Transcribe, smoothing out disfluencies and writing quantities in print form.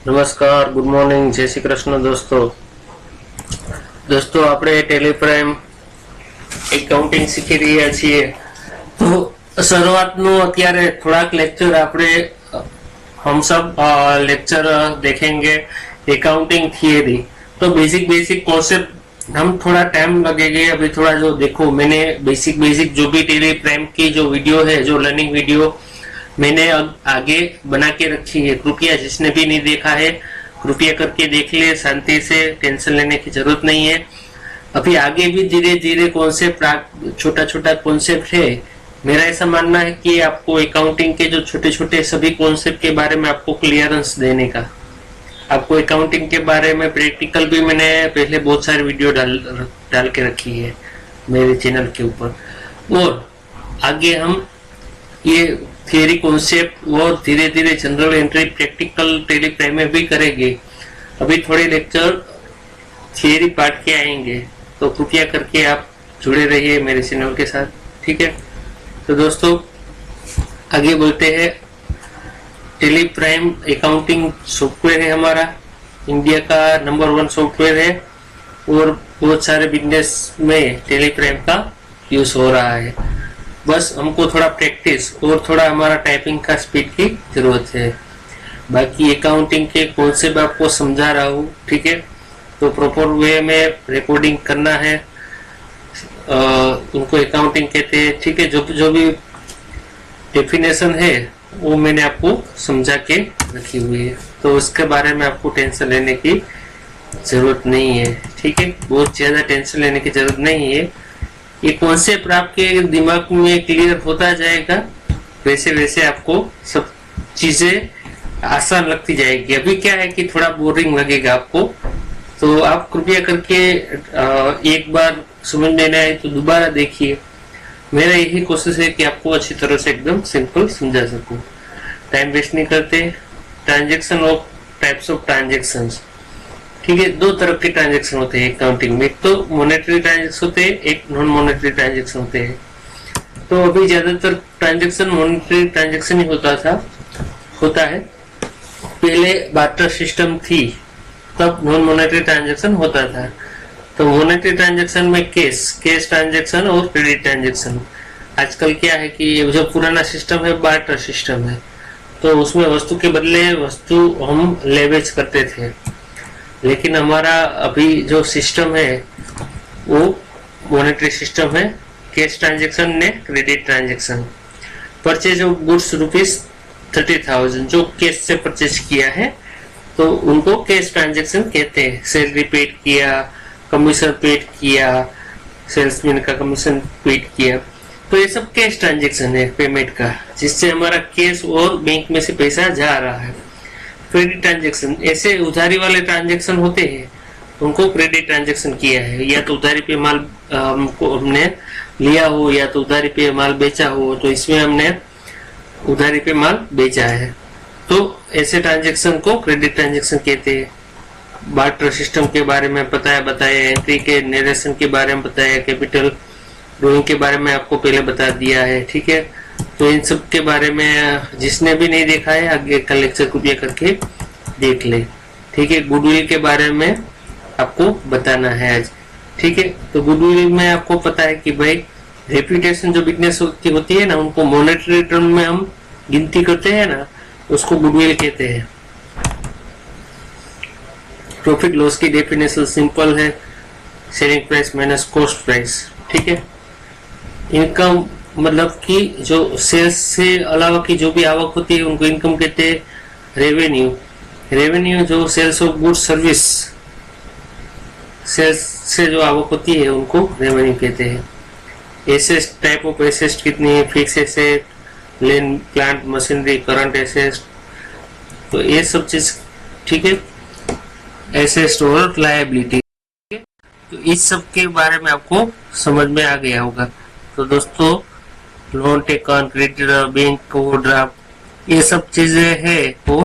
નમસ્કાર, good morning, જય શ્રી કૃષ્ણ દોસ્તો આપણે ટેલિપ્રાઇમ એકાઉન્ટિંગ શીખી રહ્યા છીએ। તો શરૂઆતનું અત્યારે થોડાક લેક્ચર આપણે हम सब लेक्चर देखेंगे अकाउंटिंग थियरी। तो बेसिक कॉन्सेप्ट हम थोड़ा टाइम लगेगा। अभी थोड़ा जो देखो मैंने बेसिक जो भी टेलीप्राइम की जो वीडियो है, जो लर्निंग वीडियो मैंने आगे बना के रखी है, कृपया जिसने भी नहीं देखा है कृपया करके देख ले, शांति से, टेंशन लेने की जरूरत नहीं है। अभी आगे भी धीरे धीरे कॉन्सेप्ट, छोटा छोटा कॉन्सेप्ट है। मेरा ऐसा मानना है कि आपको अकाउंटिंग के जो छोटे छोटे सभी कॉन्सेप्ट के बारे में आपको क्लियरेंस देने का, आपको अकाउंटिंग के बारे में प्रैक्टिकल भी मैंने पहले बहुत सारी वीडियो डाल के रखी है मेरे चैनल के ऊपर। और आगे हम ये थियरी कॉन्सेप्ट और धीरे धीरे जनरल एंट्री प्रैक्टिकल टेलीप्राइम में भी करेंगे। अभी थोड़े लेक्चर थियरी पार्ट के आएंगे, तो कृपया करके आप जुड़े रहिए मेरे चैनल के साथ, ठीक है। तो दोस्तों आगे बोलते हैं। टेलीप्राइम अकाउंटिंग सॉफ्टवेयर है हमारा, इंडिया का नंबर 1 सॉफ्टवेयर है और बहुत सारे बिजनेस में टेलीप्राइम का यूज हो रहा है। बस हमको थोड़ा प्रैक्टिस और थोड़ा हमारा टाइपिंग का स्पीड की जरूरत है। बाकी अकाउंटिंग के कॉन्सेप्ट आपको समझा रहा हूँ, ठीक है। तो प्रॉपर वे में रिकॉर्डिंग करना है, उनको अकाउंटिंग कहते हैं, ठीक है। जो भी डेफिनेशन है वो मैंने आपको समझा के रखी हुई है, तो उसके बारे में आपको टेंशन लेने की जरूरत नहीं है, ठीक है। बहुत ज्यादा टेंशन लेने की जरूरत नहीं है। ये कॉन्सेप्ट आपके दिमाग में क्लियर होता जाएगा, वैसे वैसे आपको सब चीजें आसान लगती जाएगी। अभी क्या है कि थोड़ा बोरिंग लगेगा आपको, तो आप कृपया करके एक बार समझ में नहीं आए तो दोबारा देखिए। मेरा यही कोशिश है कि आपको अच्छी तरह से एकदम सिंपल समझा सकूं। टाइम वेस्ट नहीं करते। Transaction of types of transactions, ठीक है। 2 तरह के ट्रांजेक्शन होते हैं अकाउंटिंग में, एक तो मॉनेटरी ट्रांजेक्शन होते हैं, एक नॉन मॉनेटरी ट्रांजेक्शन होते हैं। तो अभी ज्यादातर ट्रांजेक्शन मॉनेटरी ट्रांजेक्शन ही होता है। पहले बार्टर सिस्टम थी, तब नॉन मॉनेटरी ट्रांजेक्शन होता था। तो मॉनेटरी ट्रांजेक्शन में कैश ट्रांजेक्शन और क्रेडिट ट्रांजेक्शन। आजकल क्या है कि जो पुराना सिस्टम है बार्टर सिस्टम है, तो उसमें वस्तु के बदले वस्तु हम लेवेज करते थे। लेकिन हमारा अभी जो सिस्टम है वो मॉनेटरी सिस्टम है, कैश ट्रांजेक्शन ने credit transaction. Purchase of goods ₹30,000 जो कैश से परचेज किया है, तो उनको कैश ट्रांजेक्शन कहते हैं। सैलरी पेड किया, कमीशन पेड किया, सेल्समैन का कमीशन पेड किया, तो ये सब कैश ट्रांजेक्शन है पेमेंट का, जिससे हमारा कैश और बैंक में से पैसा जा रहा है। क्रेडिट ट्रांजेक्शन ऐसे उधारी वाले ट्रांजेक्शन होते हैं, उनको क्रेडिट ट्रांजेक्शन किया है। या तो उधारी पे माल हमने लिया हो, या तो उधारी पे माल बेचा हो, तो इसमें हमने उधारी पे माल बेचा है, तो ऐसे ट्रांजेक्शन को क्रेडिट ट्रांजेक्शन कहते हैं। बार्टर सिस्टम के बारे में बताया, एंट्री के नरेशन के बारे में बताया, कैपिटल ड्रॉइंग के बारे में आपको पहले बता दिया है, ठीक है। तो इन सब के बारे में जिसने भी नहीं देखा है आगे का लेक्चर कृपया करके देख ले, ठीक है। गुडविल के बारे में आपको बताना है आज, ठीक है। तो गुडविल में आपको पता है कि भाई रेपुटेशन जो बिजनेस की होती है ना, उनको मॉनेटरी टर्म में हम गिनती करते हैं ना, उसको गुडविल कहते हैं। प्रॉफिट लॉस की डेफिनेशन सिंपल है, selling price minus cost price, ठीक है। इनकम मतलब कि जो सेल्स से अलावा की जो भी आवक होती है उनको इनकम कहते हैं। रेवेन्यू जो sales of good service, sales से जो आवक होती है उनको रेवेन्यू कहते हैं। एसेट, टाइप ऑफ एसेट कितनी है, fix asset, land, plant, machinery, current asset, तो ये सब चीज, ठीक है। एसेट और लायबिलिटी, तो इस सब के बारे में आपको समझ में आ गया होगा। तो दोस्तों loan taken, credit, bank overdraft, ये सब चीजें है वो